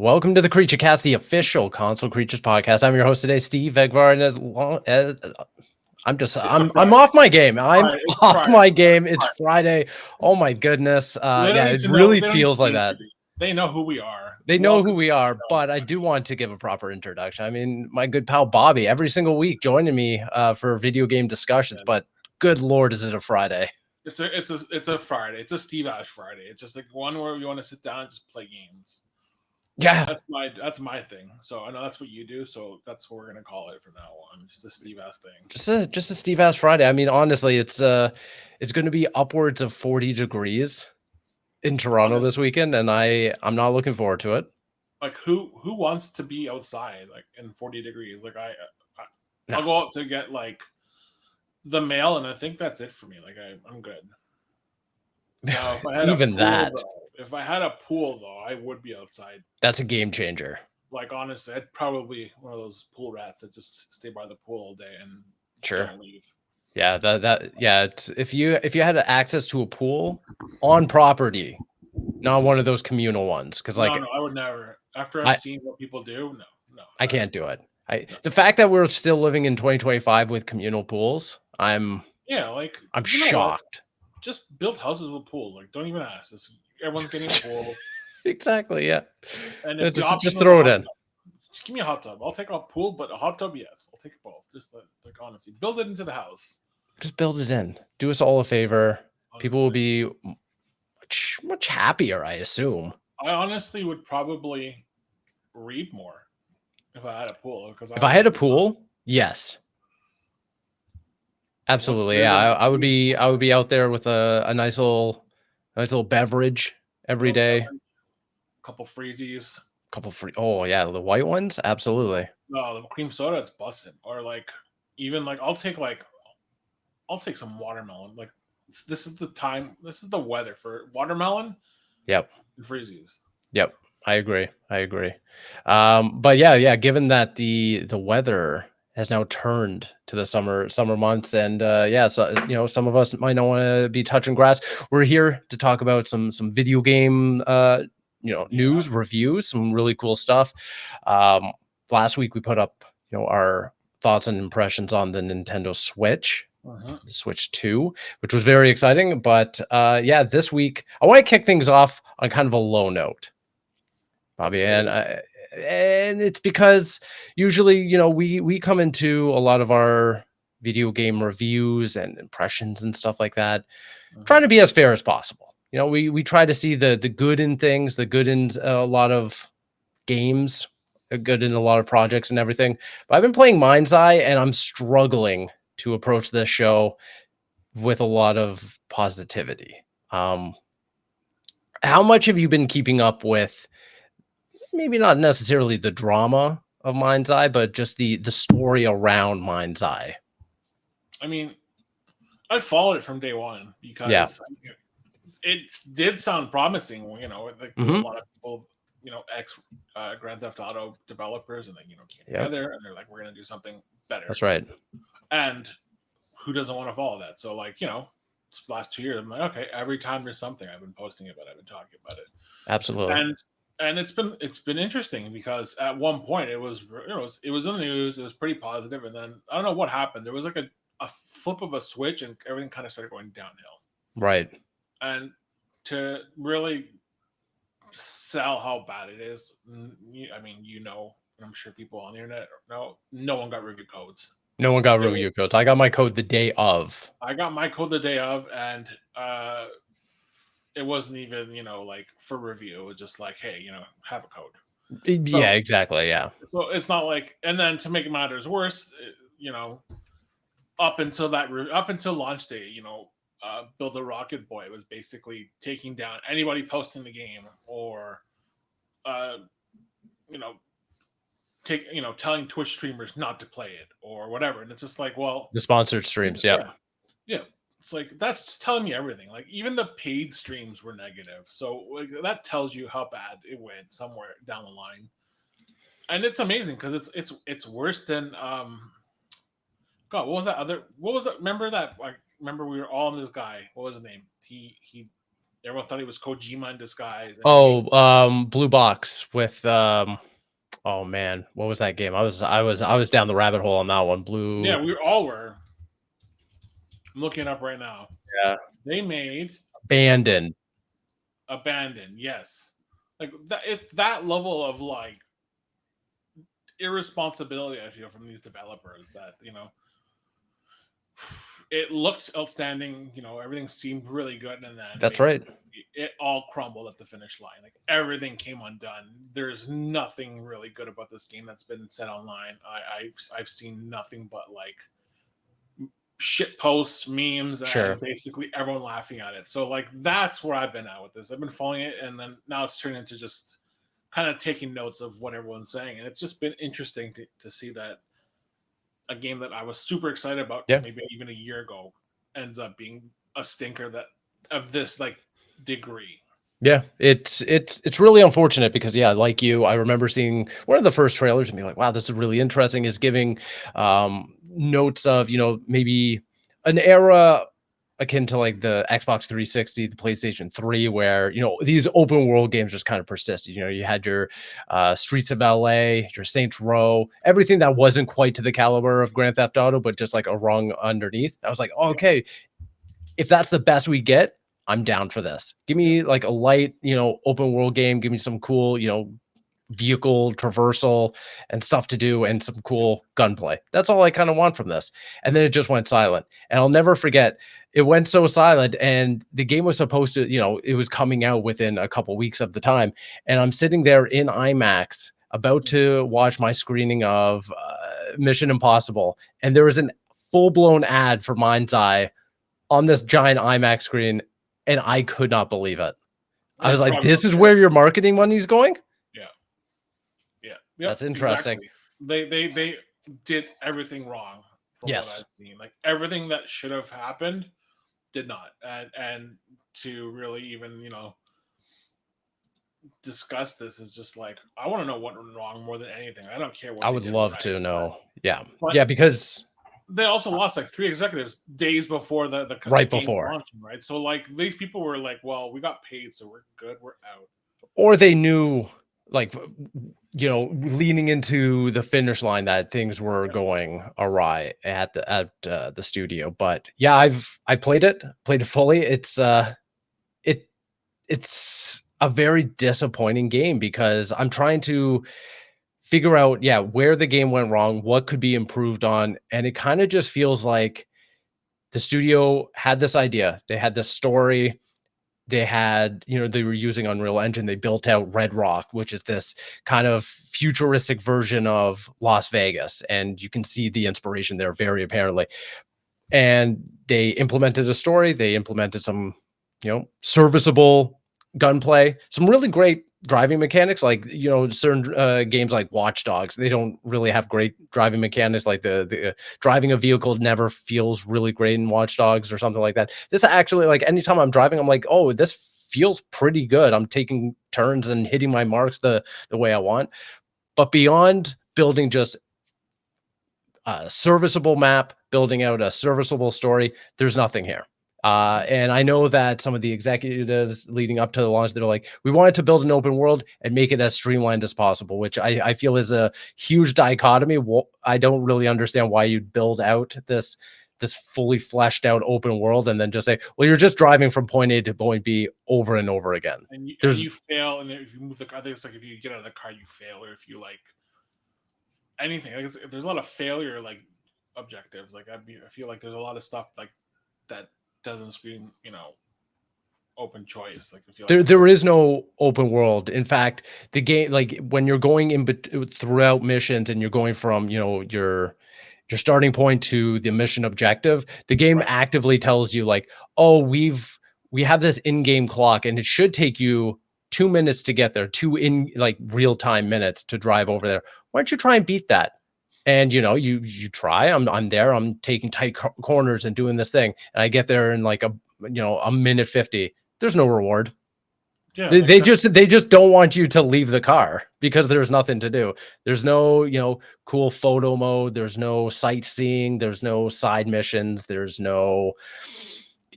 Welcome to the Creature Cast, the official Console Creatures podcast. I'm your host today, Steve Vegvar, and I'm off my game. I'm off my game. It's Friday. Oh my goodness. Yeah, it really feels like that. They know who we are. They know who we are, but I do want to give a proper introduction. I mean, my good pal Bobby, every single week joining me for video game discussions, but good Lord, is it a Friday? It's a Friday. It's a Steve Ash Friday. It's just like one where you want to sit down and just play games. Yeah, that's my thing. So I know that's what you do. So that's what we're gonna call it from now on. Just a Steve Ash thing. Just a Steve Ash Friday. I mean, honestly, it's going to be upwards of 40 degrees in Toronto this weekend, and I'm not looking forward to it. Like who wants to be outside like in 40 degrees? Like I'll go out to get like the mail, and I think that's it for me. Like I'm good. Now, if I had if I had a pool, though, I would be outside. That's a game changer. Like, honestly, I'd probably one of those pool rats that just stay by the pool all day and don't leave. Yeah, if you had access to a pool on property, not one of those communal ones, because like no, I would never. After I've seen what people do, no, I can't do it. The fact that we're still living in 2025 with communal pools, I'm shocked. Just build houses with pools. Like, don't even ask. Everyone's getting a pool. Exactly, yeah. And if just throw it in. Just give me a hot tub. I'll take a pool, but a hot tub, yes. I'll take both. Just like honestly, build it into the house. Just build it in. Do us all a favor. Honestly. People will be much happier, I assume. I honestly would probably read more if I had a pool. Because if I had a pool, yes. Absolutely, yeah. I would be out there with a nice little beverage every day. A couple freezies. Oh yeah, the white ones, absolutely. No, the cream soda, it's busted. Or like even like I'll take some watermelon. Like this is the time. This is the weather for watermelon. Yep. And freezies. Yep. I agree. But yeah. Given that the weather has now turned to the summer months, and so some of us might not want to be touching grass. We're here to talk about some video game news, reviews, some really cool stuff. Last week we put up our thoughts and impressions on the Nintendo Switch. The Switch 2, which was very exciting. But this week I want to kick things off on kind of a low note, Bobby, and it's because usually, we come into a lot of our video game reviews and impressions and stuff like that, trying to be as fair as possible. We try to see the good in things, the good in a lot of games, good in a lot of projects and everything. But I've been playing Mindseye, and I'm struggling to approach this show with a lot of positivity. How much have you been keeping up with? Maybe not necessarily the drama of Mindseye, but just the story around Mindseye. I mean, I followed it from day one because it did sound promising. Like a lot of people, ex Grand Theft Auto developers, and came together and they're like, we're gonna do something better. That's right. And who doesn't want to follow that? So last 2 years, I'm like, okay, every time there's something, I've been posting about it, I've been talking about it. Absolutely. And it's been interesting because at one point it was in the news, it was pretty positive, and then I don't know what happened. There was like a flip of a switch, and everything kind of started going downhill. Right. And to really sell how bad it is, I mean, I'm sure people on the internet know, no one got review codes. No one got review codes. I got my code the day of. And it wasn't even, like for review. It was just like, hey, have a code. Yeah, exactly. Yeah. So it's not like, and then to make matters worse, up until launch day, Build a Rocket Boy was basically taking down anybody posting the game or, telling Twitch streamers not to play it or whatever. And it's just like, well, the sponsored streams. Yeah. It's like, that's just telling me everything. Like even the paid streams were negative. So like that tells you how bad it went somewhere down the line. And it's amazing because it's worse than God, remember we were all in this guy. What was his name? Everyone thought he was Kojima in disguise. And he Blue Box with oh man, what was that game? I was down the rabbit hole on that one. Blue. yeah, we all were. I'm looking it up right now. Yeah. They made Abandoned. Abandoned. Yes, like that. It's that level of like irresponsibility I feel from these developers that it looked outstanding. Everything seemed really good, and then That's right. it all crumbled at the finish line. Like everything came undone. There's nothing really good about this game that's been said online. I've seen nothing but like shit posts, memes, Sure. and basically everyone laughing at it. So like that's where I've been at with this. I've been following it, and then now it's turned into just kind of taking notes of what everyone's saying, and it's just been interesting to see that a game that I was super excited about maybe even a year ago ends up being a stinker that of this like degree. Yeah, it's really unfortunate because like you, I remember seeing one of the first trailers and being like, wow, this is really interesting. Is giving notes of maybe an era akin to like the Xbox 360, the PlayStation 3, where these open world games just kind of persisted. You had your Streets of LA, your Saints Row, everything that wasn't quite to the caliber of Grand Theft Auto, but just like a rung underneath. I was like, oh, okay, if that's the best we get, I'm down for this. Give me like a light, open world game. Give me some cool, vehicle traversal and stuff to do and some cool gunplay. That's all I kind of want from this. And then it just went silent. And I'll never forget, it went so silent, and the game was supposed to, it was coming out within a couple weeks of the time. And I'm sitting there in IMAX about to watch my screening of Mission Impossible. And there was an full-blown ad for Mindseye on this giant IMAX screen, and I could not believe it. I was like, this is where your marketing money's going? Yeah. Yep, that's interesting. Exactly. They did everything wrong from what I've seen. Like everything that should have happened did not. And to really even, discuss this is just like, I want to know what went wrong more than anything. I don't care what I would love to know. Yeah, because they also lost like 3 executives days before the right before launching, right? So like these people were like, well, we got paid, so we're good, we're out. Or they knew, like, leaning into the finish line that things were going awry at the studio. But yeah, I played it fully. It's it's a very disappointing game because I'm trying to figure out where the game went wrong, what could be improved on, and it kind of just feels like the studio had this idea, they had this story, they had, they were using Unreal Engine. They built out Red Rock, which is this kind of futuristic version of Las Vegas. And you can see the inspiration there very apparently. And they implemented a story. They implemented some, serviceable gunplay, some really great driving mechanics. Like, certain games like Watch Dogs, they don't really have great driving mechanics. Like the driving a vehicle never feels really great in Watch Dogs or something like that. This actually, like, anytime I'm driving, I'm like, oh, this feels pretty good. I'm taking turns and hitting my marks the way I want. But beyond building just a serviceable map, building out a serviceable story, there's nothing here. And I know that some of the executives leading up to the launch, they're like, we wanted to build an open world and make it as streamlined as possible, which I feel is a huge dichotomy. I don't really understand why you'd build out this fully fleshed out open world and then just say, well, you're just driving from point A to point B over and over again. And you fail, and if you move the car, I think it's like if you get out of the car, you fail, or if you like anything. Like there's a lot of failure like objectives. Like I feel like there's a lot of stuff like that doesn't scream, open choice. Like I feel like there is no open world. In fact, the game, like when you're going in throughout missions and you're going from your starting point to the mission objective, the game actively tells you like, oh, we have this in-game clock and it should take you 2 minutes to get there, 2 in like real-time minutes to drive over there. Why don't you try and beat that? And you try. I'm there. I'm taking tight corners and doing this thing, and I get there in like a minute 50. There's no reward. Yeah, they just don't want you to leave the car because there's nothing to do. There's no cool photo mode. There's no sightseeing. There's no side missions. There's no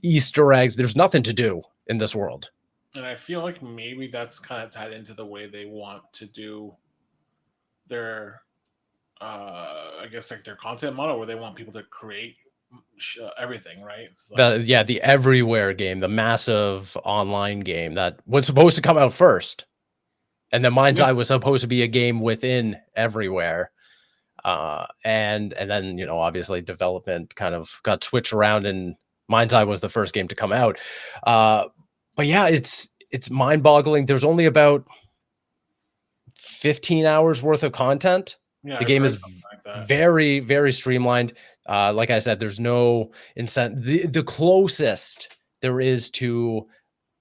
Easter eggs. There's nothing to do in this world. And I feel like maybe that's kind of tied into the way they want to do their, I guess like their content model, where they want people to create everything, right? It's like, The everywhere game, the massive online game that was supposed to come out first, and then yeah, Mindseye was supposed to be a game within everywhere. And then, you know, obviously development kind of got switched around, and Mindseye was the first game to come out. But yeah, it's mind-boggling. There's only about 15 hours worth of content. yeah, The I've game heard is something like that. very, very streamlined. Like I said, there's no incentive. The closest there is to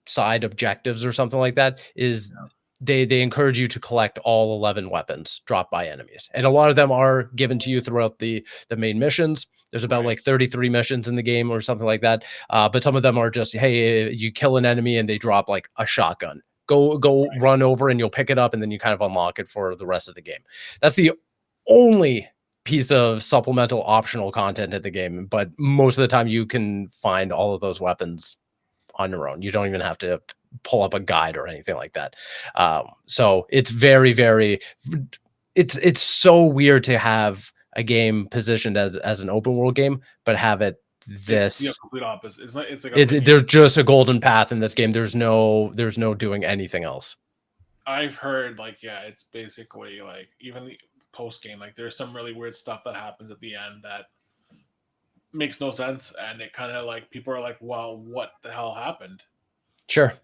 side objectives or something like that is they encourage you to collect all 11 weapons dropped by enemies, and a lot of them are given to you throughout the main missions. There's about Right, like 33 missions in the game or something like that, but some of them are just, hey, you kill an enemy and they drop like a shotgun, go right. run over and you'll pick it up, and then you kind of unlock it for the rest of the game. That's the only piece of supplemental optional content in the game, but most of the time you can find all of those weapons on your own. You don't even have to pull up a guide or anything like that. So it's very, very, it's so weird to have a game positioned as an open world game, but have it It's the this. complete opposite. It's like a linear. There's just a golden path in this game. There's no doing anything else. I've heard like, yeah, it's basically like even the post game, like there's some really weird stuff that happens at the end that makes no sense, and it kind of like people are like, well, what the hell happened? Sure.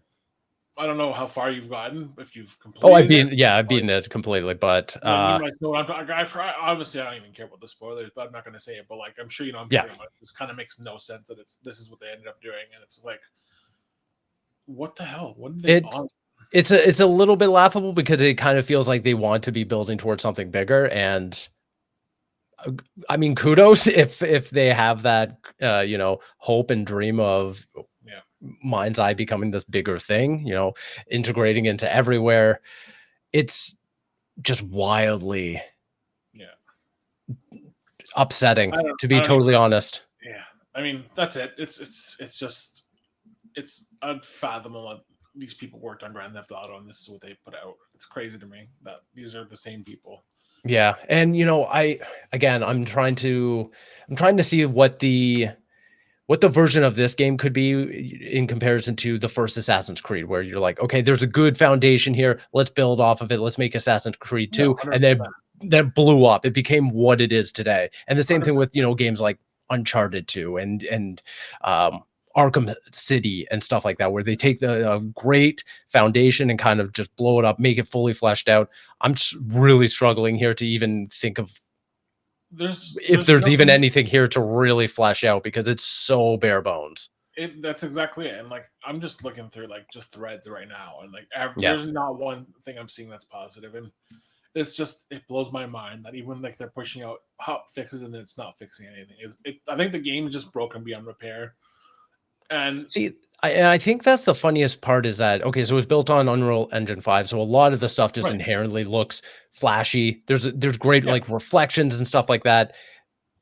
I don't know how far you've gotten, if you've Oh, completed it. I've beaten it completely, but Then you might know what I'm talking. Obviously, I don't even care about the spoilers, but I'm not going to say it. But like, I'm sure you know I'm yeah, talking about. This kind of makes no sense that this is what they ended up doing, and it's like, what the hell? What did they it on? it's a little bit laughable because it kind of feels like they want to be building towards something bigger, and I mean, kudos if they have that, you know, hope and dream of Yeah, Mind's Eye becoming this bigger thing, you know, integrating into everywhere. It's just wildly yeah. upsetting, to I be don't even. totally honest. Yeah, I mean that's it. It's just it's unfathomable that these people worked on Grand Theft Auto and this is what they put out. It's crazy to me that these are the same people. Yeah, and you know, I'm trying to see what the version of this game could be in comparison to the first Assassin's Creed, where you're like, okay, there's a good foundation here. Let's build off of it. Let's make Assassin's Creed Yeah, 2. And 100%. then that blew up. It became what it is today. And the same thing with, you 100%. know, games like Uncharted 2 and um, Arkham City and stuff like that, where they take the great foundation and kind of just blow it up, make it fully fleshed out. I'm really struggling here to even think of if There's there's even nothing. anything here to really flesh out because it's so bare bones. That's exactly it. And like I'm just looking through like just threads right now, and like Yeah. there's not one thing I'm seeing that's positive, and it's just it blows my mind that even like they're pushing out hot fixes and it's not fixing anything. I think the game is just broken beyond repair, and See, I think that's the funniest part is that, okay, so it's built on Unreal Engine 5, so a lot of the stuff just right, inherently looks flashy. There's great yeah, like reflections and stuff like that.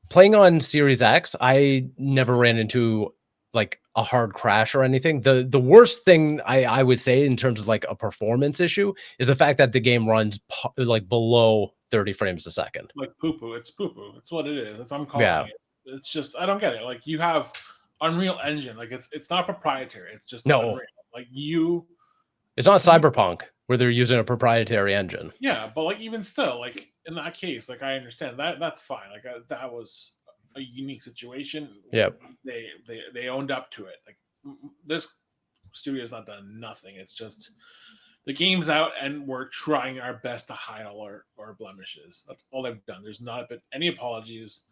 Playing on Series X, I never ran into like a hard crash or anything. The worst thing I would say in terms of like a performance issue is the fact that the game runs like below 30 frames a second. like poo poo. It's poo poo. It's what it is. It's I'm calling Yeah. it. It's just I don't get it. Like you have Unreal Engine, like it's not proprietary. It's just No, Unreal. Like you, it's not you Cyberpunk where they're using a proprietary engine. yeah, but like even still, like in that case, like I understand that that's fine. Like that was a unique situation. Yep. They owned up to it. Like this studio's not done nothing. It's just the game's out and we're trying our best to hide all our blemishes. That's all they've done. There's not been any apologies.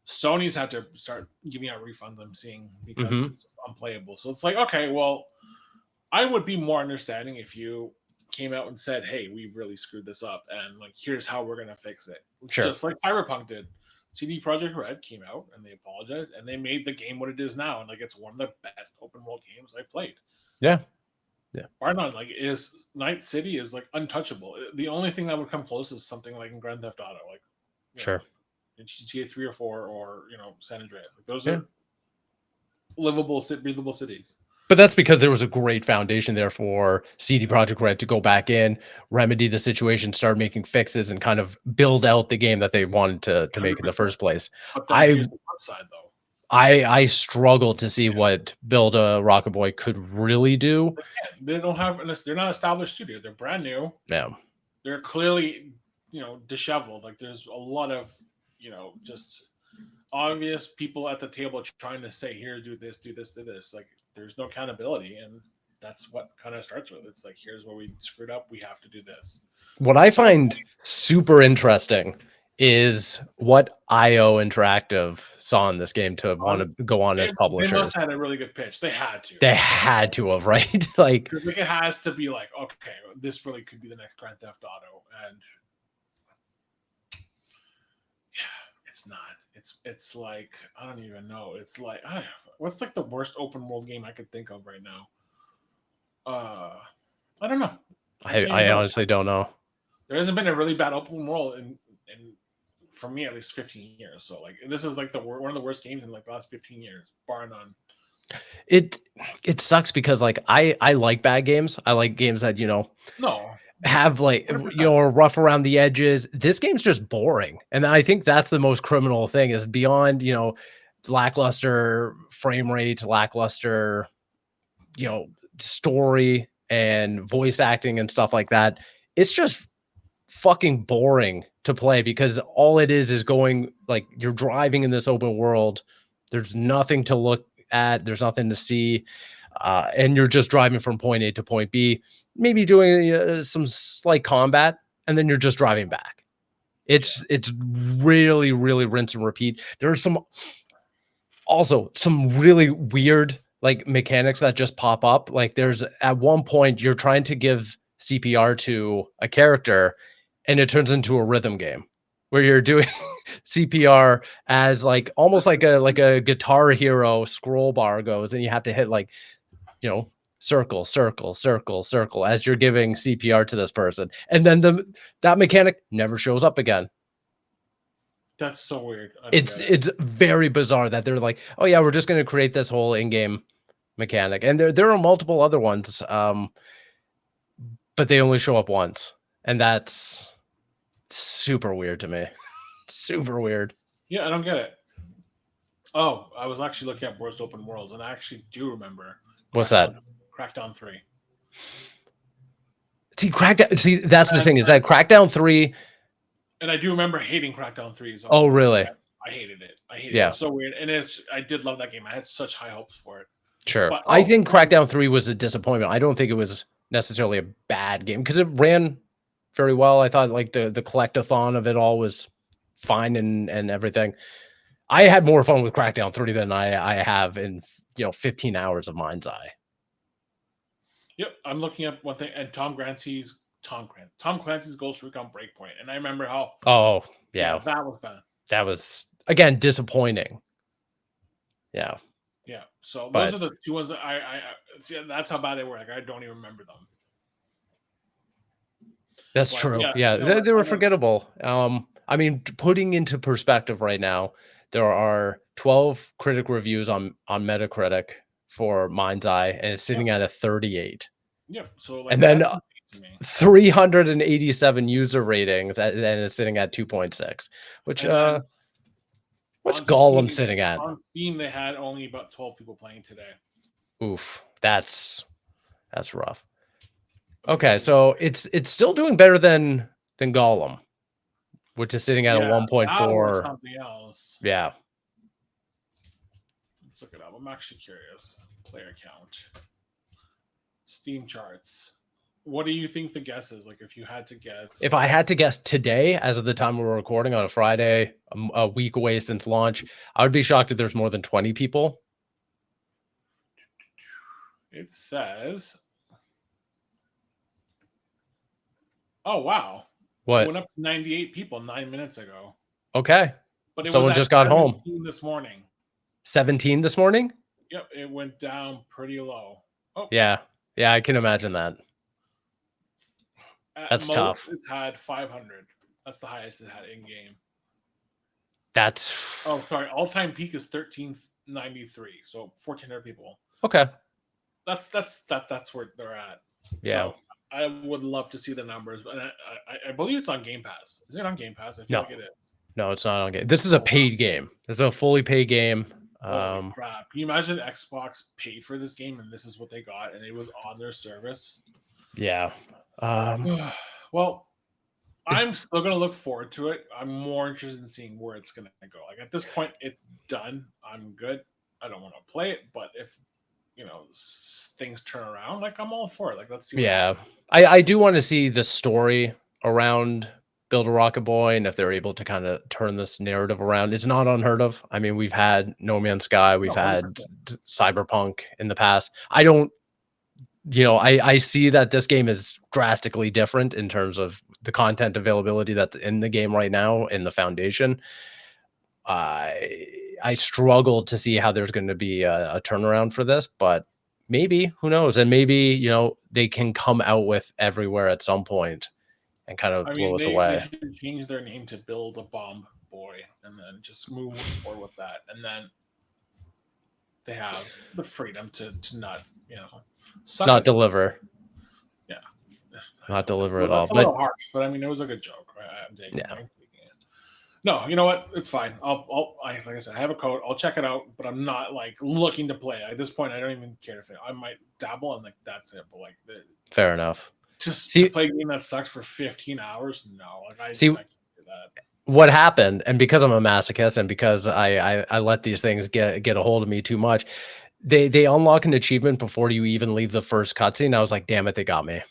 Sony's had to start giving out refunds, I'm seeing, because Hmm. it's just unplayable. So it's like, okay, well, I would be more understanding if you came out and said, "Hey, we really screwed this up, and like here's how we're gonna fix it," Sure. just like Cyberpunk did. CD Projekt Red came out and they apologized and they made the game what it is now, and like it's one of the best open world games I've played. Yeah. Yeah. Bar none. Like is Night City is like untouchable. The only thing that would come close is something like in Grand Theft Auto, like you know, Sure. in GTA 3 or 4 or San Andreas. Like those Yeah. are livable, breathable cities. But that's because there was a great foundation there for CD Projekt Red to go back in, remedy the situation, start making fixes, and kind of build out the game that they wanted to make in the 100%. first place. But then I here's the flip side, though. I struggle to see what Build a Rocket Boy could really do. They don't have they're not established studio. They're brand new. Yeah. They're clearly, disheveled. Like there's a lot of, just obvious people at the table trying to say, here, do this, do this, do this. Like there's no accountability, and that's what kind of starts with. It's like, here's where we screwed up. We have to do this. What I find super interesting is what IO Interactive saw in this game to want to go on as publishers. They must have had a really good pitch. They had to. They had to have, right? Like it has to be like, okay, this really could be the next Grand Theft Auto, and yeah, it's not. It's like, I don't even know. It's like, what's like the worst open world game I could think of right now? I don't know. I honestly don't know. There hasn't been a really bad open world in for me at least 15 years. So like this is like one of the worst games in like the last 15 years, bar none. It sucks because like I like bad games. I like games that have like 100%. Rough around the edges. This game's just boring, and I think that's the most criminal thing is beyond lackluster frame rates, lackluster story and voice acting and stuff like that. It's just fucking boring to play because all it is going like you're driving in this open world. There's nothing to look at. There's nothing to see. And you're just driving from point A to point B, maybe doing some slight combat, and then you're just driving back. It's really, really rinse and repeat. There's some really weird like mechanics that just pop up. Like there's at one point you're trying to give CPR to a character and it turns into a rhythm game where you're doing CPR as like almost like a Guitar Hero scroll bar goes, and you have to hit like, circle, circle, circle, circle as you're giving CPR to this person. And then that mechanic never shows up again. That's so weird. It's very bizarre that they're like, oh yeah, we're just going to create this whole in-game mechanic. And there are multiple other ones, but they only show up once. And that's super weird to me. Super weird. Yeah, I don't get it. Oh, I was actually looking at worst open worlds, and I actually do remember. What's that? Crackdown 3. See, that's the thing is that Crackdown 3. And I do remember hating Crackdown 3. So oh, really? I hated it. It was so weird. And I did love that game. I had such high hopes for it. Sure. But, I think Crackdown 3 was a disappointment. I don't think it was necessarily a bad game because it ran very well. I thought like the collectathon of it all was fine and everything. I had more fun with Crackdown 3 than I have in 15 hours of Mindseye. Yep, I'm looking at one thing, and Tom Clancy's Ghost Recon Breakpoint, and I remember how. Oh yeah, that was bad. That was again disappointing. Yeah. Yeah. So those are the two ones that I see. That's how bad they were. Like I don't even remember them. That's true. Yeah, they were forgettable. I mean, putting into perspective right now, there are 12 critic reviews on Metacritic for Mindseye, and it's sitting at a 38. Yeah. So and then 387 user ratings, and it's sitting at 2.6. Which what's Gollum sitting at? On Steam, they had only about 12 people playing today. Oof, that's rough. Okay, so it's still doing better than Gollum, which is sitting at a 1.4. Something else. Yeah. Let's look it up. I'm actually curious. Player count. Steam charts. What do you think the guess is? Like, if you had to guess. If I had to guess today, as of the time we're recording on a Friday, a week away since launch, I would be shocked if there's more than 20 people. It says. Oh, wow. What? It went up to 98 people 9 minutes ago. Okay. But someone just got home. This morning. 17 this morning? Yep, it went down pretty low. Oh. Yeah, I can imagine that. That's tough. It's had 500. That's the highest it had in game. That's. Oh, sorry. All-time peak is 1393. So 1,400 people. Okay. that's where they're at. Yeah. So I would love to see the numbers, but I believe it's on Game Pass. Is it on Game Pass? I feel No, like it is. no, it's not on game. This is a Oh wow! paid game. This is a fully paid game. Holy crap! Can you imagine Xbox paid for this game and this is what they got, and it was on their service? Yeah. Well, I'm still gonna look forward to it. I'm more interested in seeing where it's gonna go. Like at this point, it's done. I'm good. I don't want to play it, but if things turn around, like I'm all for it. Like let's see. Yeah, I do want to see the story around Build a Rocket Boy, and if they're able to kind of turn this narrative around. It's not unheard of. I mean, we've had No Man's Sky, we've No, had 100%. Cyberpunk in the past. I don't, I see that this game is drastically different in terms of the content availability that's in the game right now in the foundation. I struggle to see how there's going to be a turnaround for this, but maybe, who knows? And maybe, they can come out with Everywhere at some point and kind of I blow mean, us they away. should change their name to Build a Bomb Boy, and then just move forward with that, and then they have the freedom to not suck Not as much. deliver, Yeah, not deliver well, at all. that's a But little harsh, but I mean, it was a good joke. Right? I'm taking yeah, it. No, you know what? It's fine. Like I said, I have a code. I'll check it out, but I'm not like looking to play. At this point, I don't even care if I might dabble and like that's it. But like, fair enough. just to See, play a game that sucks for 15 hours, no. Like I see can't do that. what happened, and because I'm a masochist, and because I let these things get a hold of me too much, they unlock an achievement before you even leave the first cutscene. I was like, damn it, they got me.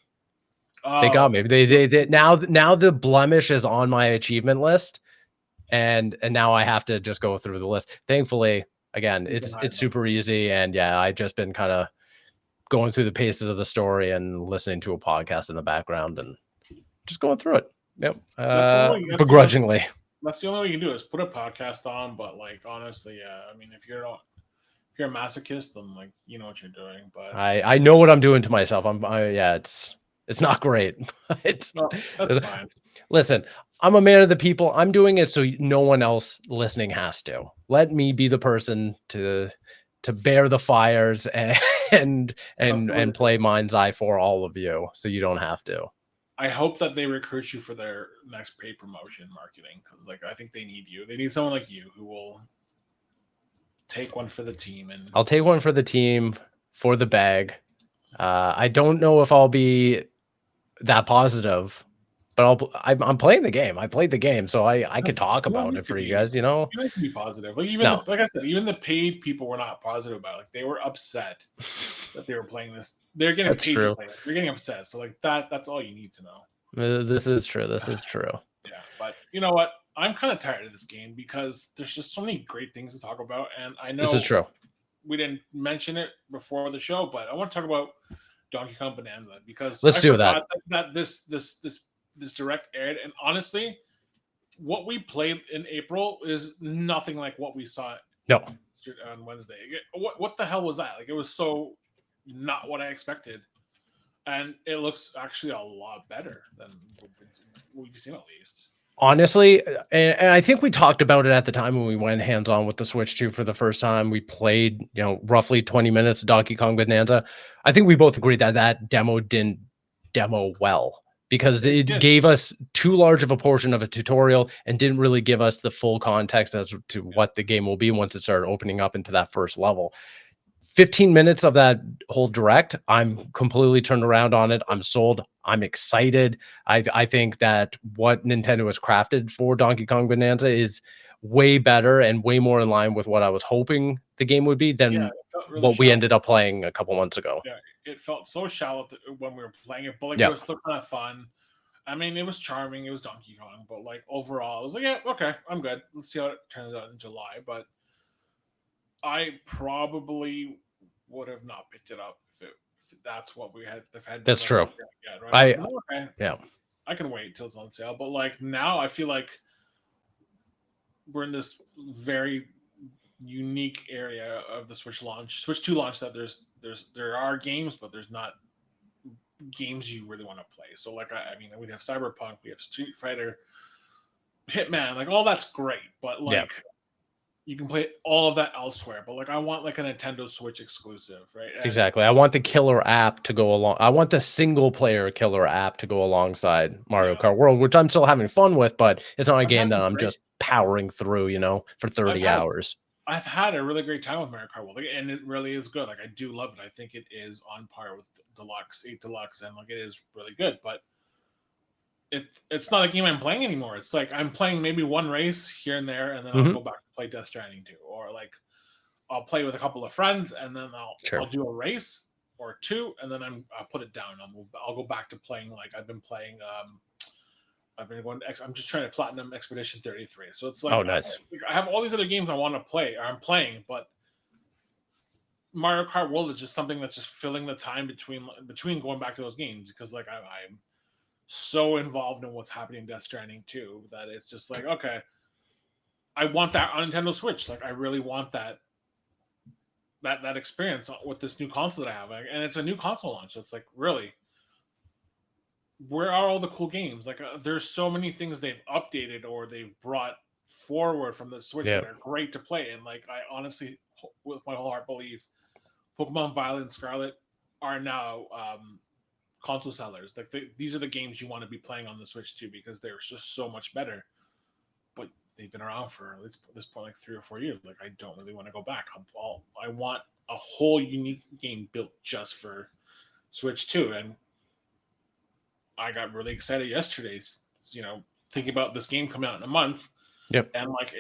They got Oh, me. They now the blemish is on my achievement list. And now I have to just go through the list. Thankfully, again, you can hide it's them. super easy, and yeah, I've just been kind of going through the paces of the story and listening to a podcast in the background and just going through it. Yep, That's the only. begrudgingly. That's the only way you can do is put a podcast on. But like honestly, yeah. I mean, if you're a masochist, then like you know what you're doing. But I know what I'm doing to myself. Yeah, it's not great. it's no, that's fine. Listen, I'm a man of the people. I'm doing it so no one else listening has to. Let me be the person to bear the fires and That's the way to do play it. Mindseye for all of you, so you don't have to. I hope that they recruit you for their next paid promotion marketing because, like, I think they need you. They need someone like you who will take one for the team. And I'll take one for the team for the bag. I don't know if I'll be that positive, but I'm playing the game. I played the game, so I could talk about it for you guys. You can be positive. Like No, like I said, even the paid people were not positive about it. Like they were upset that they were playing this. They're getting that's paid to true. play it. They're getting upset. So like that's all you need to know. This is true. This is true. Yeah, but you know what? I'm kind of tired of this game because there's just so many great things to talk about, and I This is know true. we didn't mention it before the show, but I want to talk about Donkey Kong Bonanza because Let's I do that. forgot that this direct aired, and honestly, what we played in April is nothing like what we saw No, on Wednesday. What the hell was that? Like it was so not what I expected, and it looks actually a lot better than what we've seen at least. honestly, and I think we talked about it at the time when we went hands on with the Switch 2 for the first time. We played, roughly 20 minutes of Donkey Kong Bonanza. I think we both agreed that that demo didn't demo well because it gave us too large of a portion of a tutorial and didn't really give us the full context as to what the game will be once it started opening up into that first level. 15 minutes of that whole direct, I'm completely turned around on it. I'm sold. I'm excited. I think that what Nintendo has crafted for Donkey Kong Bonanza is way better and way more in line with what I was hoping the game would be than really what we shallow. ended up playing a couple months ago. Yeah, it felt so shallow when we were playing it, but like Yeah. it was still kind of fun. I mean, it was charming. It was Donkey Kong, but like overall, I was like, yeah, okay, I'm good. Let's see how it turns out in July. But I probably would have not picked it up if that's what we had. If had That's true. Yet, right? Okay, Yeah. I can wait till it's on sale. But like now, I feel like we're in this very unique area of the Switch 2 launch that there are games, but there's not games you really want to play. So like I mean, we have Cyberpunk, we have Street Fighter, Hitman, like all that's great, but like you can play all of that elsewhere. But like, I want like a Nintendo Switch exclusive, right? And Exactly. I want the killer app to go along. I want the single player killer app to go alongside Mario Kart World, which I'm still having fun with, but it's not a game that I'm just powering through, for 30 hours. I've had a really great time with Mario Kart World, and it really is good. Like, I do love it. I think it is on par with Deluxe, 8 Deluxe, and like it is really good. But it's not a game I'm playing anymore. It's like I'm playing maybe one race here and there, and then I'll go back to play Death Stranding 2, or like I'll play with a couple of friends, and then I'll do a race or two, and then I'll put it down. I'll go back to playing like I've been playing. I've been going. I'm just trying to platinum Expedition 33. So it's like, oh, nice. I have all these other games I want to play, or I'm playing, but Mario Kart World is just something that's just filling the time between going back to those games, because like I'm so involved in what's happening in Death Stranding 2 that it's just like, okay, I want that on Nintendo Switch. Like, I really want that experience with this new console that I have, and it's a new console launch. So it's like, really, where are all the cool games? Like, there's so many things they've updated or they've brought forward from the Switch that are great to play. And like, I honestly, with my whole heart, believe Pokemon Violet and Scarlet are now console sellers. Like, these are the games you want to be playing on the Switch too, because they're just so much better. But they've been around for this point like 3 or 4 years. Like, I don't really want to go back. I want a whole unique game built just for Switch 2. And I got really excited yesterday, thinking about this game coming out in a month. Yep. And like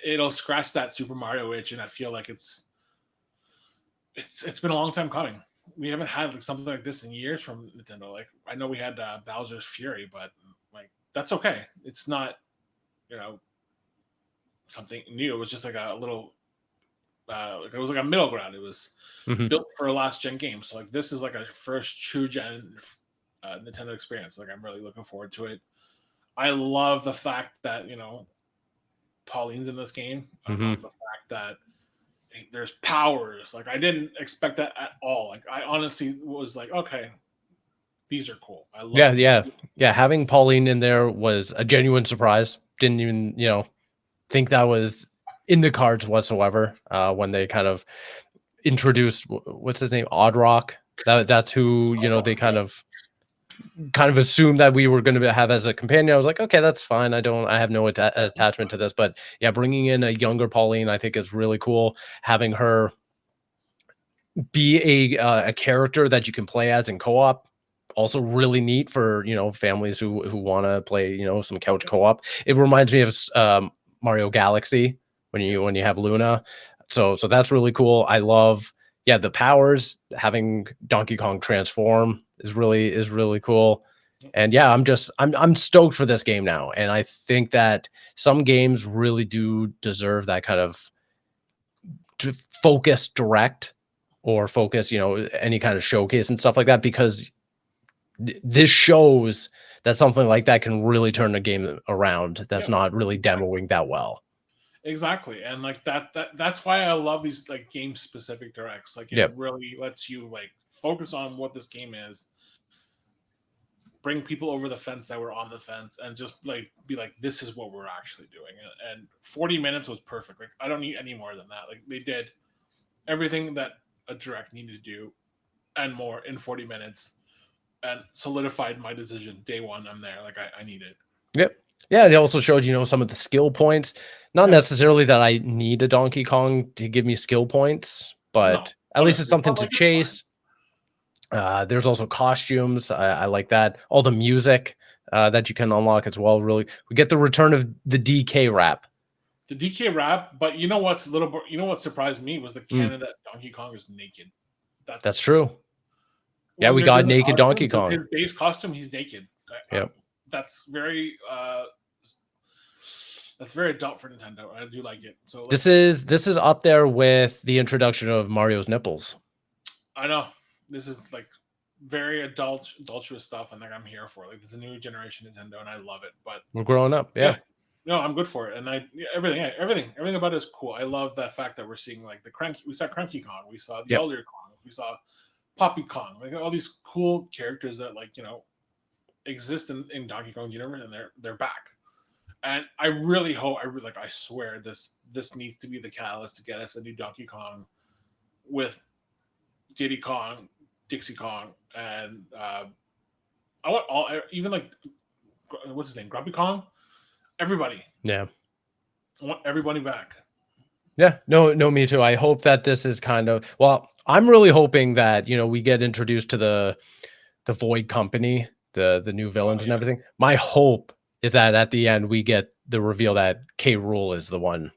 it'll scratch that Super Mario itch, and I feel like it's been a long time coming. We haven't had like something like this in years from Nintendo. Like, I know we had Bowser's Fury, but like, that's okay. It's not, something new. It was just like a little, it was like a middle ground. It was built for a last gen game. So like, this is like a first true gen Nintendo experience. Like, I'm really looking forward to it. I love the fact that Pauline's in this game. I love the fact that there's powers. Like, I didn't expect that at all. Like, I honestly was like, okay, these are cool. I love yeah. Having Pauline in there was a genuine surprise. Didn't even think that was in the cards whatsoever. When they kind of introduced, what's his name, Oddrock. That's who they kind of assumed that we were going to have as a companion. I was like, okay, that's fine. I have no attachment to this, but yeah, bringing in a younger Pauline, I think is really cool. Having her be a character that you can play as in co-op, also really neat for families who want to play some couch co-op. It reminds me of Mario Galaxy when you have Luna, so that's really cool. I love the powers. Having Donkey Kong transform is really cool. And yeah, I'm stoked for this game now, and I think that some games really do deserve that kind of focus direct, or focus any kind of showcase and stuff like that, because this shows that something like that can really turn a game around that's not really demoing that well. Exactly. And like that's why I love these like game specific directs. Like, it really lets you like focus on what this game is, bring people over the fence that were on the fence, and just like be like, this is what we're actually doing. And 40 minutes was perfect. Like, I don't need any more than that. Like, they did everything that a direct needed to do and more in 40 minutes, and solidified my decision day one. I'm there. Like, I need it. Yep. Yeah, it also showed some of the skill points. Not necessarily that I need a Donkey Kong to give me skill points, but at least it's something to chase. There's also costumes. I like that. All the music that you can unlock as well. Really, we get the return of the DK rap. The DK rap, but you know what surprised me was the canon that Donkey Kong is naked. That's true. Yeah, we got naked Donkey Kong. His base costume, he's naked. That's very adult for Nintendo. I do like it. So this is up there with the introduction of Mario's nipples. I know. This is like very adulterous stuff, and like, I'm here for it. Like, this is a new generation Nintendo, and I love it. But we're growing up. Yeah. No, I'm good for it. And everything about it is cool. I love that fact that we're seeing like we saw Cranky Kong, we saw the Elder Kong, we saw Poppy Kong, like all these cool characters that like exist in Donkey Kong's universe, and they're back. And I really hope, I swear this needs to be the catalyst to get us a new Donkey Kong with Diddy Kong, Dixie Kong, and I want all, even like, what's his name, Grumpy Kong, everybody. Yeah. I want everybody back. Yeah, no, me too. I hope that this is kind of, well, I'm really hoping that, you know, we get introduced to the Void Company, the new villains and everything. My hope is that at the end we get the reveal that K. Rool is the one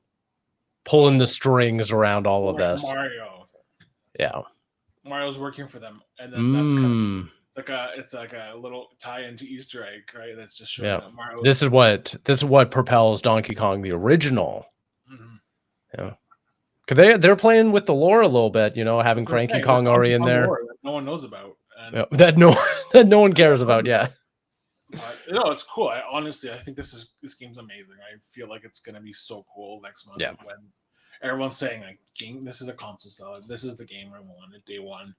pulling the strings around all of this. Mario. Yeah. Mario's working for them, and then that's kind of, it's like a little tie into Easter egg, right? That's just showing that Mario. This is what propels Donkey Kong the original. Yeah. Cause they're playing with the lore a little bit, you know, having Cranky Kong already in there. That no one knows about. And that no one cares about, yeah. It's cool. Honestly, I think this game's amazing. I feel like it's gonna be so cool next month when everyone's saying like, this is a console seller. This is the game I wanted day one.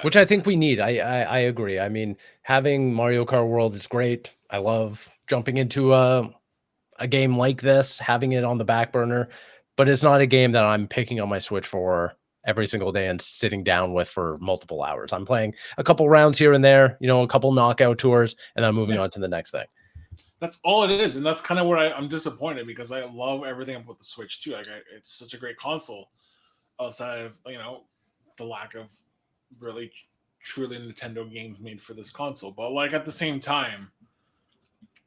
Which I think we need. I agree. I mean, having Mario Kart World is great. I love jumping into a game like this, having it on the back burner, but it's not a game that I'm picking on my Switch for every single day and sitting down with for multiple hours. I'm playing a couple rounds here and there, you know, a couple knockout tours, and I'm moving on to the next thing. That's all it is, and that's kind of where I'm disappointed, because I love everything about the Switch too. Like, it's such a great console, outside of, you know, the lack of really truly Nintendo games made for this console. But like, at the same time,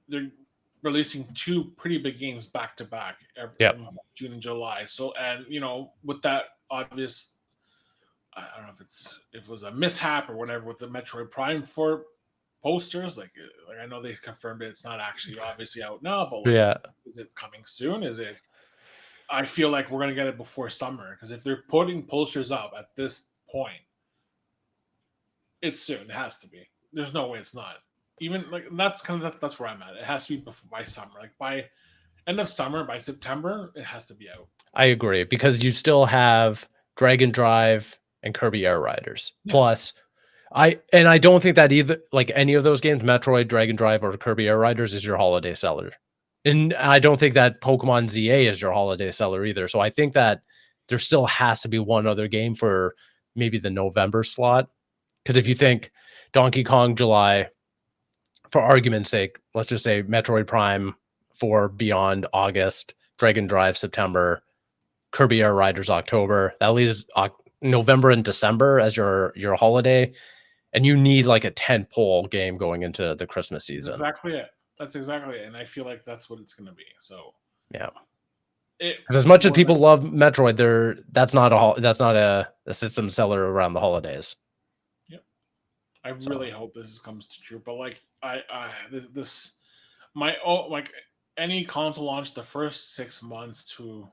they're releasing two pretty big games back to back in June and July. So, and you know, with that obvious, I don't know if it was a mishap or whatever with the Metroid Prime 4 posters. Like I know they confirmed it's not actually obviously out now, but like, is it coming soon? Is it? I feel like we're gonna get it before summer, because if they're putting posters up at this point, it's soon. It has to be. There's no way it's not. Even like, that's where I'm at. It has to be by summer. Like by end of summer, by September, it has to be out. I agree, because you still have Dragon Drive and Kirby Air Riders. Plus, I don't think that either, like any of those games, Metroid, Dragon Drive, or Kirby Air Riders, is your holiday seller. And I don't think that Pokemon ZA is your holiday seller either. So I think that there still has to be one other game for maybe the November slot. Because if you think Donkey Kong July, for argument's sake, let's just say Metroid Prime 4 Beyond August, Dragon Drive September, Kirby Air Riders October, that leaves November and December as your holiday, and you need like a tentpole game going into the Christmas season. That's exactly it. And I feel like that's what it's going to be. So yeah, because as much as people love Metroid, that's not a system seller around the holidays. Yep. I really hope this comes to true. But like, any console launch, the first 6 months to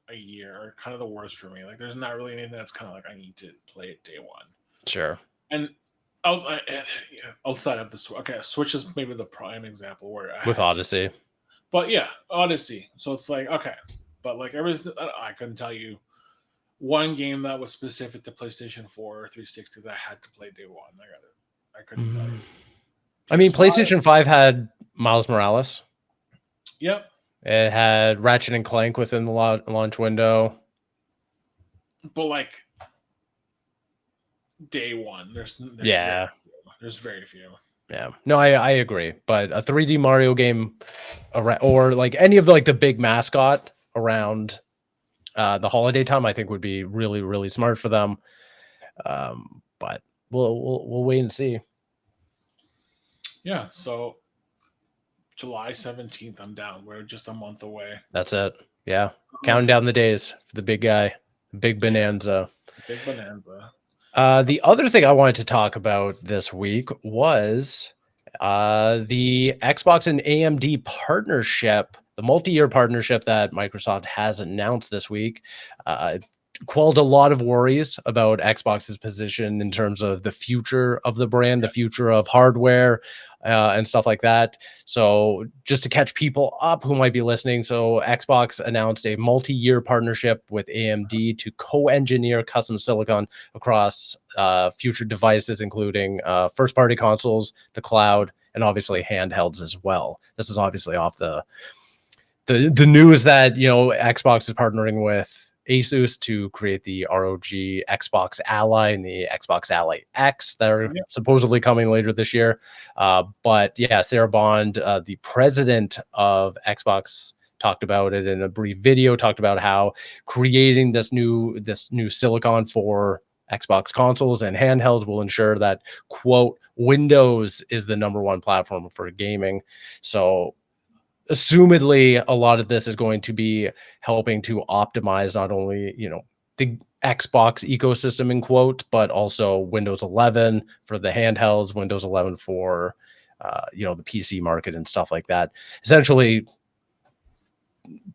a year are kind of the worst for me. Like, there's not really anything that's kind of like, I need to play it day one. Sure. And outside of the Switch, Switch is maybe the prime example where with Odyssey. But yeah, Odyssey. So it's like, okay, but like everything, I couldn't tell you one game that was specific to PlayStation 4 or 360 that I had to play day one. I couldn't tell you. I mean, PlayStation 5 had Miles Morales. Yep. It had Ratchet and Clank within the launch window. But like day one, there's very few. Yeah, no, I agree. But a 3D Mario game, or like any of the big mascot around the holiday time, I think would be really, really smart for them. But we'll wait and see. Yeah. So July 17th, I'm down. We're just a month away. That's it. Yeah, counting down the days for the big guy, Big Bonanza. Big Bonanza. The other thing I wanted to talk about this week was the Xbox and AMD partnership, the multi-year partnership that Microsoft has announced this week. Quelled a lot of worries about Xbox's position in terms of the future of the brand, the future of hardware, and stuff like that. So just to catch people up who might be listening, so Xbox announced a multi-year partnership with AMD to co-engineer custom silicon across future devices, including first-party consoles, the cloud, and obviously handhelds as well. This is obviously off the news that, you know, Xbox is partnering with Asus to create the ROG Xbox Ally and the Xbox Ally X that are supposedly coming later this year. But yeah, Sarah Bond, the president of Xbox, talked about it in a brief video, talked about how creating this new silicon for Xbox consoles and handhelds will ensure that, quote, Windows is the #1 platform for gaming. So assumedly a lot of this is going to be helping to optimize not only, you know, the Xbox ecosystem in quote, but also Windows 11 for the handhelds, Windows 11 for you know, the PC market and stuff like that. Essentially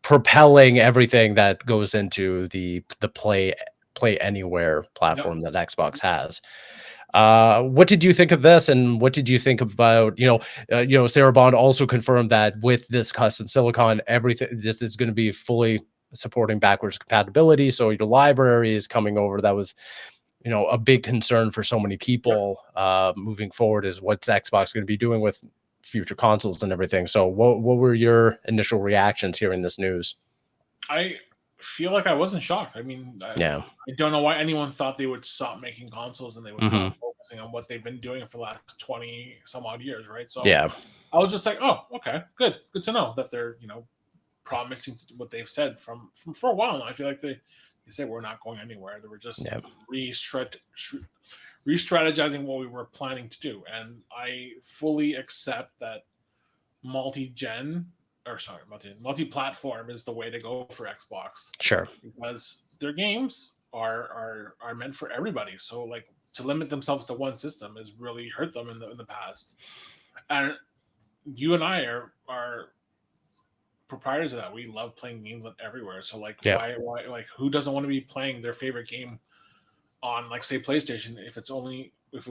propelling everything that goes into the play anywhere platform that Xbox has. What did you think of this, and what did you think about, you know, Sarah Bond also confirmed that with this custom silicon, everything, this is going to be fully supporting backwards compatibility. So your library is coming over. That was, you know, a big concern for so many people moving forward, is what's Xbox going to be doing with future consoles and everything. So what were your initial reactions hearing this news? I feel like I wasn't shocked. I mean, I don't know why anyone thought they would stop making consoles and they would stop focusing on what they've been doing for the last 20 some odd years, right? So yeah, I was just like, oh, okay, good to know that they're, you know, promising what they've said from for a while now. I feel like they said we're not going anywhere. They were just re-strategizing what we were planning to do, and I fully accept that multi-platform is the way to go for Xbox. Sure. Because their games are meant for everybody. So like to limit themselves to one system has really hurt them in the past. And you and I are proprietors of that. We love playing games everywhere. So like why like who doesn't want to be playing their favorite game on, like, say, PlayStation if it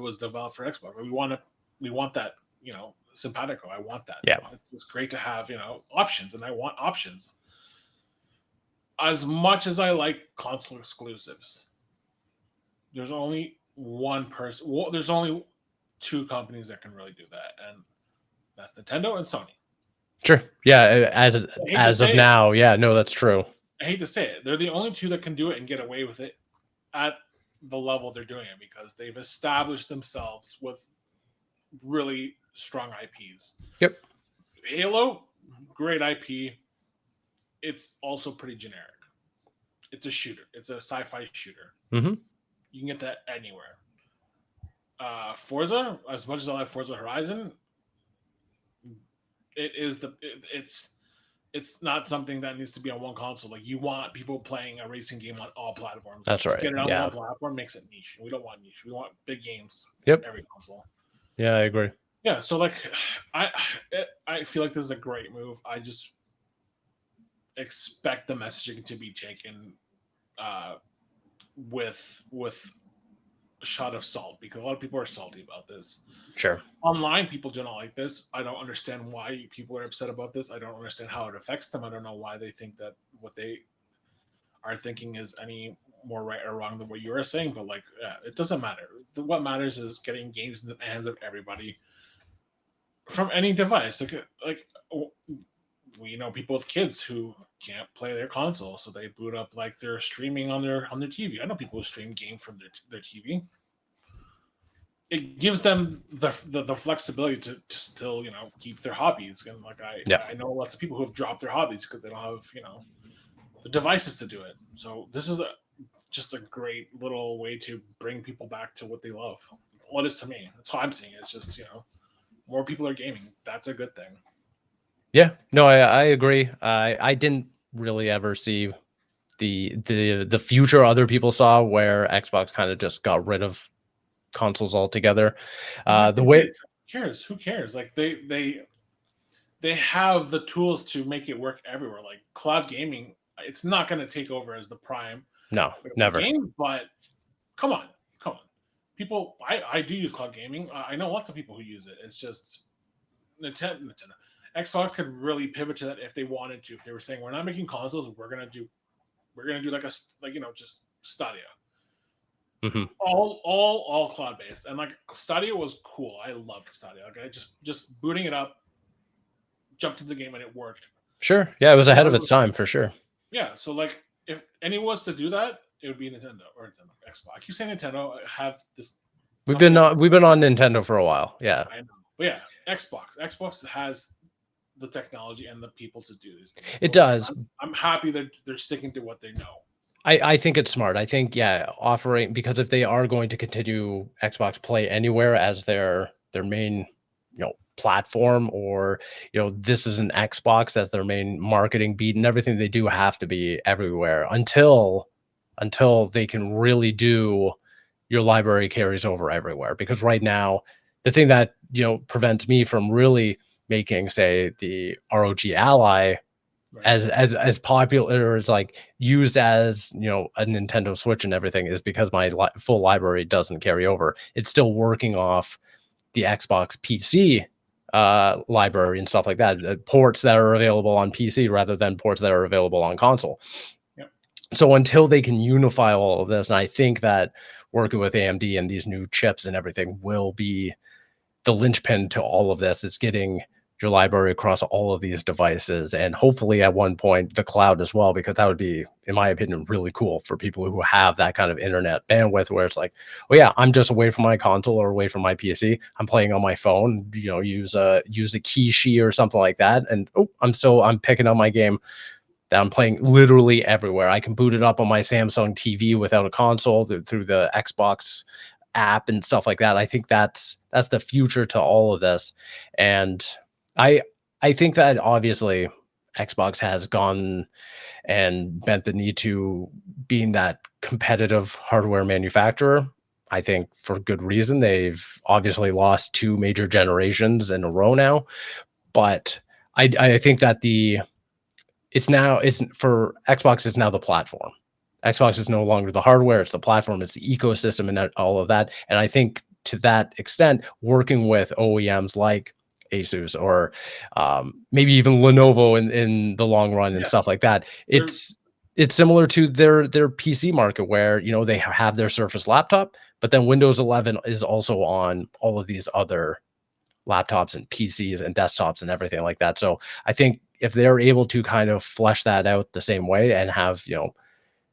was developed for Xbox? We want that, you know, simpatico. I want that. Yeah. It's great to have, you know, options, and I want options. As much as I like console exclusives, there's only one person. Well, there's only two companies that can really do that, and that's Nintendo and Sony. Sure. Yeah. As of now, yeah. No, that's true. I hate to say it. They're the only two that can do it and get away with it at the level they're doing it, because they've established themselves with really strong IPs. Yep. Halo, great IP. It's also pretty generic. It's a shooter. It's a sci-fi shooter. Mm-hmm. You can get that anywhere. Forza, as much as I like Forza Horizon, it's not something that needs to be on one console. Like, you want people playing a racing game on all platforms. That's right. Get it on one platform makes it niche. We don't want niche. We want big games. Yep. Every console. Yeah, I agree. Yeah, so like, I feel like this is a great move. I just expect the messaging to be taken with a shot of salt, because a lot of people are salty about this. Sure. Online, people do not like this. I don't understand why people are upset about this. I don't understand how it affects them. I don't know why they think that what they are thinking is any more right or wrong than what you are saying. But like, it doesn't matter. What matters is getting games in the hands of everybody from any device. Like we know people with kids who can't play their console, so they boot up like they're streaming on their TV. I know people who stream game from their TV. It gives them the flexibility to still, you know, keep their hobbies. And like I know lots of people who have dropped their hobbies because they don't have, you know, the devices to do it. So this is just a great little way to bring people back to what they love. What is to me? That's how I'm seeing it. It's just, you know, more people are gaming. That's a good thing. Yeah, no, I agree. I didn't really ever see the future other people saw, where Xbox kind of just got rid of consoles altogether. The way who cares? Like they have the tools to make it work everywhere. Like cloud gaming, it's not going to take over as the prime. No, never. Game, but come on. People, I do use cloud gaming. I know lots of people who use it. It's just Nintendo. Xbox could really pivot to that if they wanted to. If they were saying, we're not making consoles, we're gonna do like you know, just Stadia. all cloud based, and like Stadia was cool. I loved Stadia. Like I just booting it up, jumped into the game, and it worked. Sure. Yeah, it was ahead of its time for sure. Yeah. So like, if anyone was to do that, it would be Nintendo or Nintendo Xbox. I keep saying Nintendo. I have this. We've been on Nintendo for a while. Yeah. I know. But yeah, Xbox. Xbox has the technology and the people to do these things. It does. I'm happy that they're sticking to what they know. I think it's smart. I think, yeah, offering, because if they are going to continue Xbox Play Anywhere as their main, platform, or, this is an Xbox as their main marketing beat, and everything they do have to be everywhere until they can really do your library carries over everywhere. Because right now, the thing that, prevents me from really making, say, the ROG Ally as popular as, like, used as, a Nintendo Switch and everything, is because my full library doesn't carry over. It's still working off the Xbox PC library and stuff like that, ports that are available on PC rather than ports that are available on console. Yep. So until they can unify all of this, and I think that working with AMD and these new chips and everything will be the linchpin to all of this, is getting your library across all of these devices, and hopefully at one point the cloud as well, because that would be, in my opinion, really cool for people who have that kind of internet bandwidth, where it's like, oh yeah, I'm just away from my console or away from my PC, I'm playing on my phone, use a Kishi or something like that, and I'm picking up my game that I'm playing literally everywhere. I can boot it up on my Samsung TV without a console through the Xbox app and stuff like that. I think that's the future to all of this. And I think that obviously Xbox has gone and bent the knee to being that competitive hardware manufacturer. I think for good reason. They've obviously lost 2 major generations in a row now, but I think that it's for Xbox, it's now the platform. Xbox is no longer the hardware, it's the platform, it's the ecosystem and all of that. And I think to that extent, working with OEMs like Asus or maybe even Lenovo in the long run and stuff like that, it's similar to their PC market, where they have their Surface laptop, but then Windows 11 is also on all of these other laptops and PCs and desktops and everything like that. So I think if they're able to kind of flesh that out the same way and have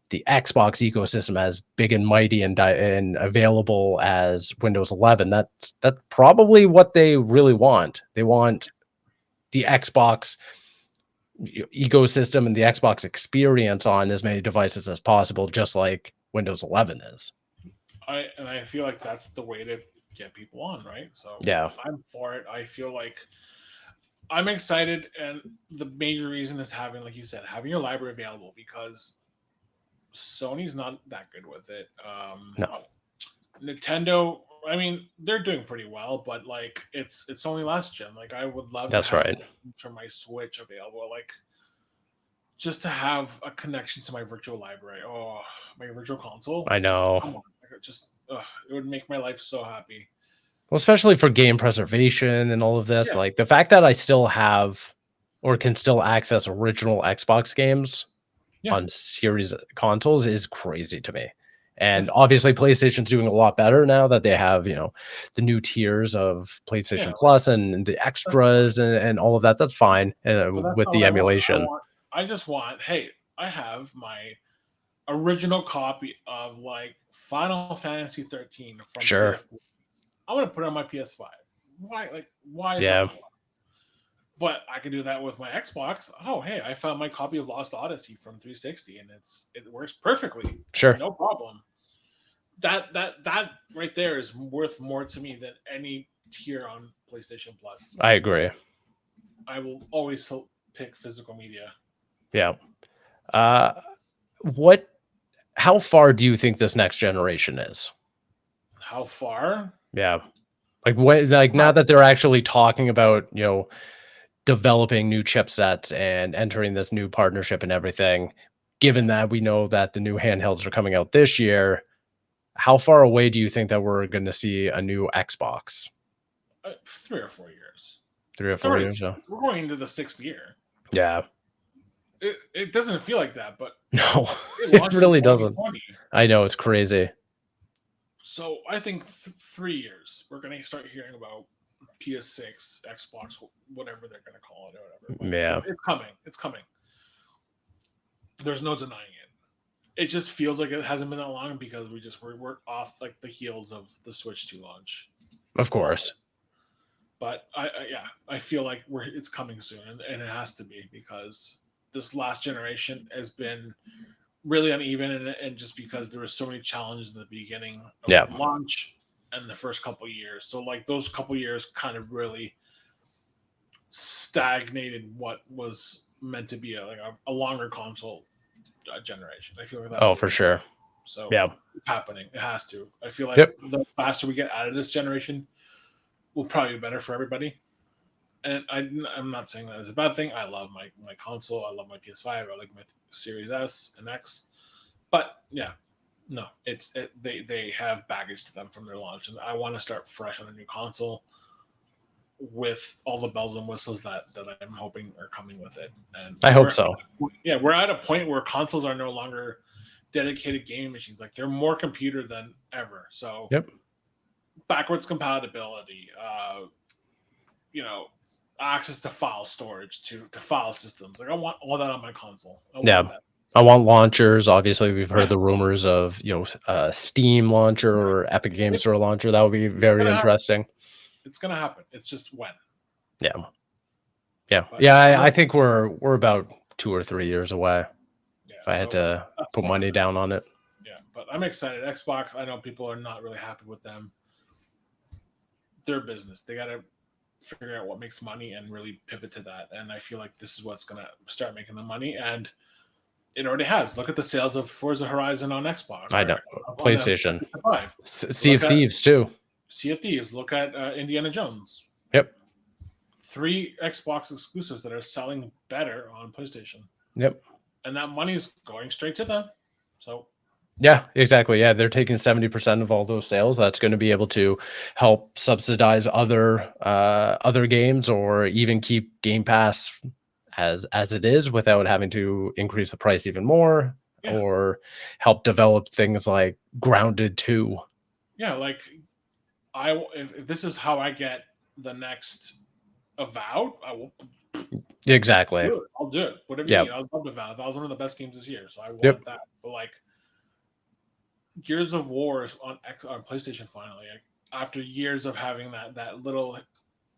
the Xbox ecosystem as big and mighty and available as Windows 11, that's probably what they really want. They want the Xbox ecosystem and the Xbox experience on as many devices as possible, just like Windows 11 is. I feel like that's the way to get people on, right? So yeah, I'm for it. I feel like I'm excited, and the major reason is having, like you said, having your library available, because Sony's not that good with it. No. Nintendo, I mean, they're doing pretty well, but like it's only last gen. Like I would love That's to have right. for my Switch available, like just to have a connection to my virtual library. Oh, my virtual console. I know. It would make my life so happy. Well, especially for game preservation and all of this, like the fact that I still have or can still access original Xbox games on series consoles is crazy to me. And obviously PlayStation's doing a lot better now that they have, the new tiers of PlayStation Plus and the extras and all of that. That's fine. And with the emulation. I just want, hey, I have my original copy of like Final Fantasy 13 from PS4. I want to put it on my PS5. Why is that? But I can do that with my Xbox. Oh, hey, I found my copy of Lost Odyssey from 360, and it works perfectly. Sure, no problem. That right there is worth more to me than any tier on PlayStation Plus. I agree. I will always pick physical media. Yeah. How far do you think this next generation is? How far? Yeah. Now that they're actually talking about, developing new chipsets and entering this new partnership and everything, given that we know that the new handhelds are coming out this year, how far away do you think that we're going to see a new Xbox? 3 or 4 years. 3 or 4 years. We're going into the 6th year. Yeah. It doesn't feel like that, but no, it really doesn't. I know, it's crazy. So I think 3 years we're going to start hearing about PS6, Xbox, whatever they're going to call it, or whatever. Yeah, It's coming. It's coming. There's no denying it. It just feels like it hasn't been that long because we're off like the heels of the Switch 2 launch. of course. But I feel like it's coming soon, and it has to be because this last generation has been really uneven, and just because there were so many challenges in the beginning of launch and the first couple of years. So like those couple of years kind of really stagnated what was meant to be a longer console generation. I feel like that's for sure. So yeah, it's happening. It has to. I feel like the faster we get out of this generation, will probably be better for everybody. And I'm not saying that as a bad thing. I love my console. I love my PS5. I like my Series S and X. But yeah, no, they have baggage to them from their launch, and I want to start fresh on a new console with all the bells and whistles that I'm hoping are coming with it. And I hope so. Yeah, we're at a point where consoles are no longer dedicated gaming machines. Like they're more computer than ever. So backwards compatibility, access to file storage, to file systems. Like I want all that on my console. I want launchers. Obviously, we've heard the rumors of Steam launcher or Epic Games Store launcher. That would be very interesting. It's gonna happen. It's just when. I think we're about 2 or 3 years away. If I had to put money down on it. Yeah, but I'm excited. Xbox. I know people are not really happy with them. Their business. They gotta figure out what makes money and really pivot to that. And I feel like this is what's gonna start making the money, and it already has. Look at the sales of Forza Horizon on Xbox. I know. PlayStation. Sea of Thieves too. Sea of Thieves. Look at Indiana Jones. Yep. 3 Xbox exclusives that are selling better on PlayStation. Yep. And that money is going straight to them. So. Yeah, exactly. Yeah, they're taking 70% of all those sales. That's going to be able to help subsidize other games, or even keep Game Pass as it is without having to increase the price even more, or help develop things like Grounded 2. Yeah, like if this is how I get the next Avowed, I will. Exactly. I'll do it. Whatever you need. I'll love Avowed. That was one of the best games this year, so I want that. But like Gears of War on PlayStation finally, after years of having that little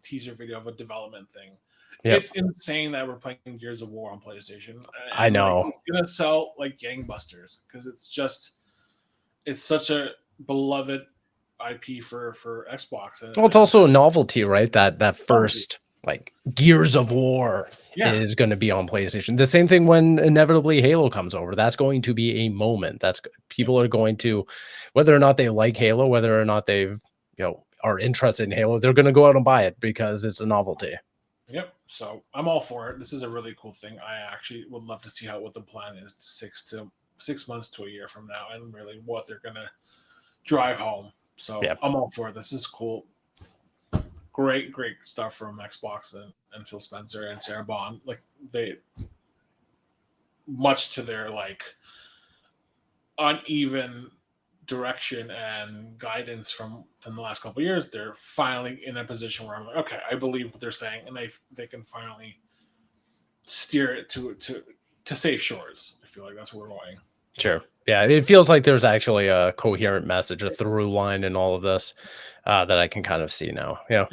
teaser video of a development thing. It's insane that we're playing Gears of War on PlayStation. And I know. It's gonna sell like gangbusters because it's such a beloved IP for Xbox. Well, it's also a novelty, right? That first like Gears of War is going to be on PlayStation. The same thing when inevitably Halo comes over. That's going to be a moment. That's people are going to, whether or not they like Halo, whether or not they've are interested in Halo, they're going to go out and buy it because it's a novelty. Yep. So I'm all for it. This is a really cool thing. I actually would love to see what the plan is 6 months to a year from now, and really what they're going to drive home. So I'm all for it. This is cool. Great stuff from Xbox and Phil Spencer and Sarah Bond. Like they, much to their like uneven direction and guidance from the last couple of years, they're finally in a position where I'm like, okay, I believe what they're saying, and they can finally steer it to safe shores. I feel like that's where we're going. Sure. Yeah, it feels like there's actually a coherent message, a through line in all of this that I can kind of see now. Yep.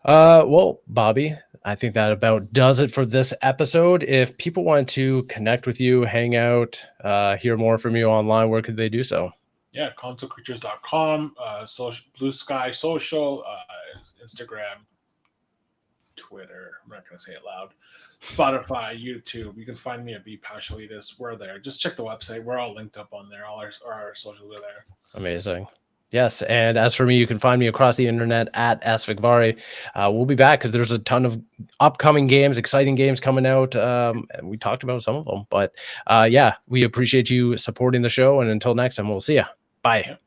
Well, Bobby, I think that about does it for this episode. If people want to connect with you, hang out, hear more from you online, where could they do so? Yeah, consolecreatures.com, Bluesky social, Instagram, Twitter. I'm not going to say it loud. Spotify, YouTube. You can find me at bpashalitis. We're there. Just check the website. We're all linked up on there. All our socials are there. Amazing. Yes, and as for me, you can find me across the internet at @svigvari. We'll be back because there's a ton of upcoming games, exciting games coming out, and we talked about some of them. But we appreciate you supporting the show, and until next time, we'll see you. Bye.